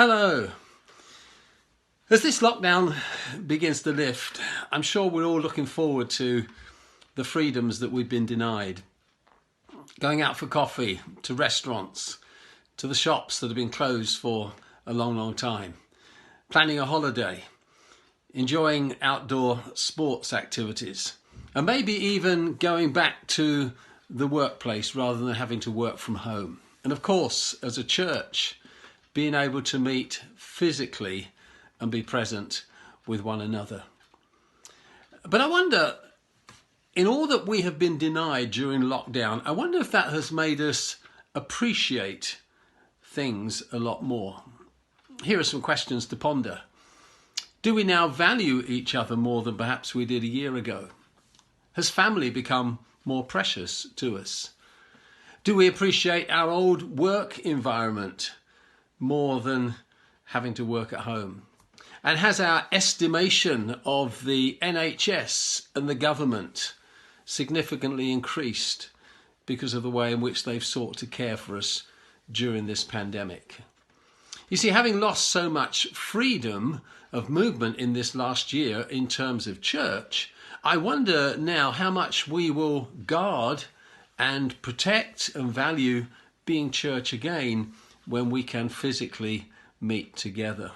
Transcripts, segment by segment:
Hello. As this lockdown begins to lift, I'm sure we're all looking forward to the freedoms that we've been denied. Going out for coffee, to restaurants, to the shops that have been closed for a long, long time. Planning a holiday, enjoying outdoor sports activities, and maybe even going back to the workplace rather than having to work from home. And of course, as a church, being able to meet physically and be present with one another. But I wonder, in all that we have been denied during lockdown, I wonder if that has made us appreciate things a lot more. Here are some questions to ponder. Do we now value each other more than perhaps we did a year ago? Has family become more precious to us? Do we appreciate our old work environment more than having to work at home? And has our estimation of the NHS and the government significantly increased because of the way in which they've sought to care for us during this pandemic? You see, having lost so much freedom of movement in this last year in terms of church, I wonder now how much we will guard and protect and value being church again when we can physically meet together.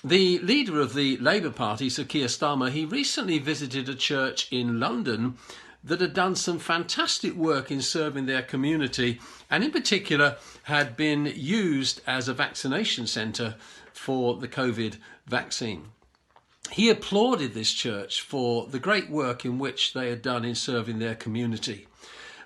The leader of the Labour Party, Sir Keir Starmer, he recently visited a church in London that had done some fantastic work in serving their community, and in particular had been used as a vaccination centre for the COVID vaccine. He applauded this church for the great work in which they had done in serving their community.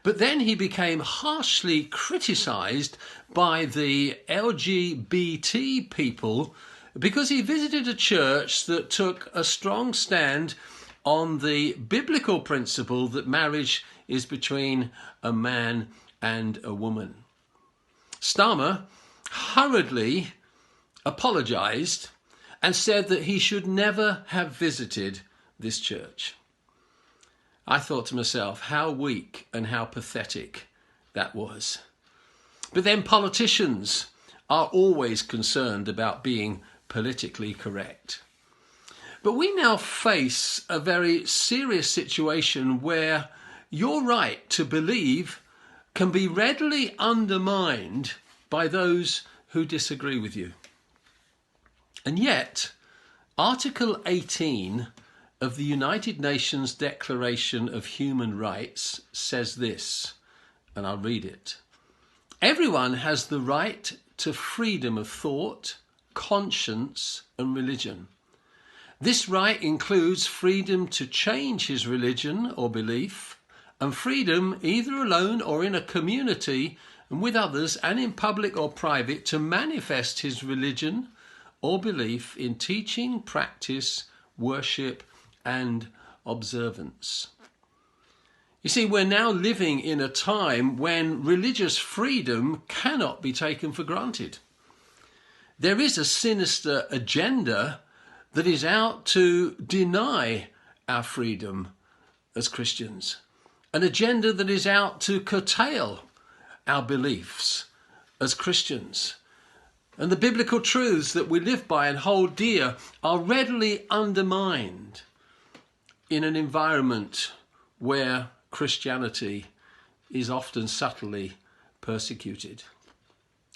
But then he became harshly criticised by the LGBT people because he visited a church that took a strong stand on the biblical principle that marriage is between a man and a woman. Starmer hurriedly apologised and said that he should never have visited this church. I thought to myself, how weak and how pathetic that was. But then politicians are always concerned about being politically correct. But we now face a very serious situation where your right to believe can be readily undermined by those who disagree with you. And yet, Article 18 of the United Nations Declaration of Human Rights says this, and I'll read it. Everyone has the right to freedom of thought, conscience, and religion. This right includes freedom to change his religion or belief, and freedom, either alone or in a community and with others and in public or private, to manifest his religion or belief in teaching, practice, worship, and observance. You see, we're now living in a time when religious freedom cannot be taken for granted. There is a sinister agenda that is out to deny our freedom as Christians, an agenda that is out to curtail our beliefs as Christians. And the biblical truths that we live by and hold dear are readily undermined in an environment where Christianity is often subtly persecuted.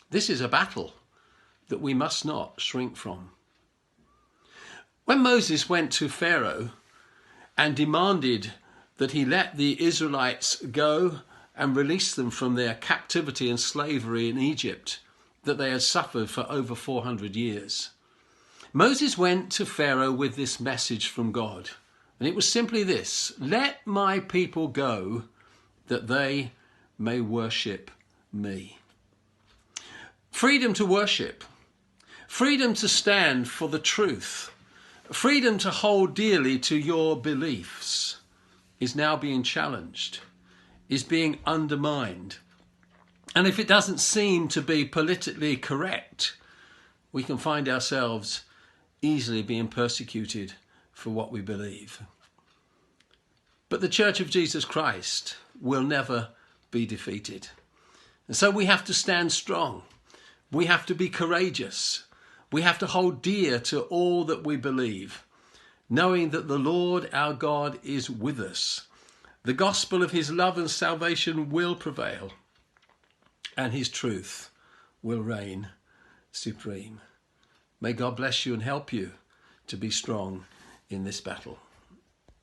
This is a battle that we must not shrink from. When Moses went to Pharaoh and demanded that he let the Israelites go and release them from their captivity and slavery in Egypt that they had suffered for over 400 years, Moses went to Pharaoh with this message from God. And it was simply this: let my people go that they may worship me. Freedom to worship, freedom to stand for the truth, freedom to hold dearly to your beliefs is now being challenged, is being undermined. And if it doesn't seem to be politically correct, we can find ourselves easily being persecuted for what we believe. But the Church of Jesus Christ will never be defeated. And so we have to stand strong. We have to be courageous. We have to hold dear to all that we believe, knowing that the Lord our God is with us. The gospel of his love and salvation will prevail, and his truth will reign supreme. May God bless you and help you to be strong in this battle.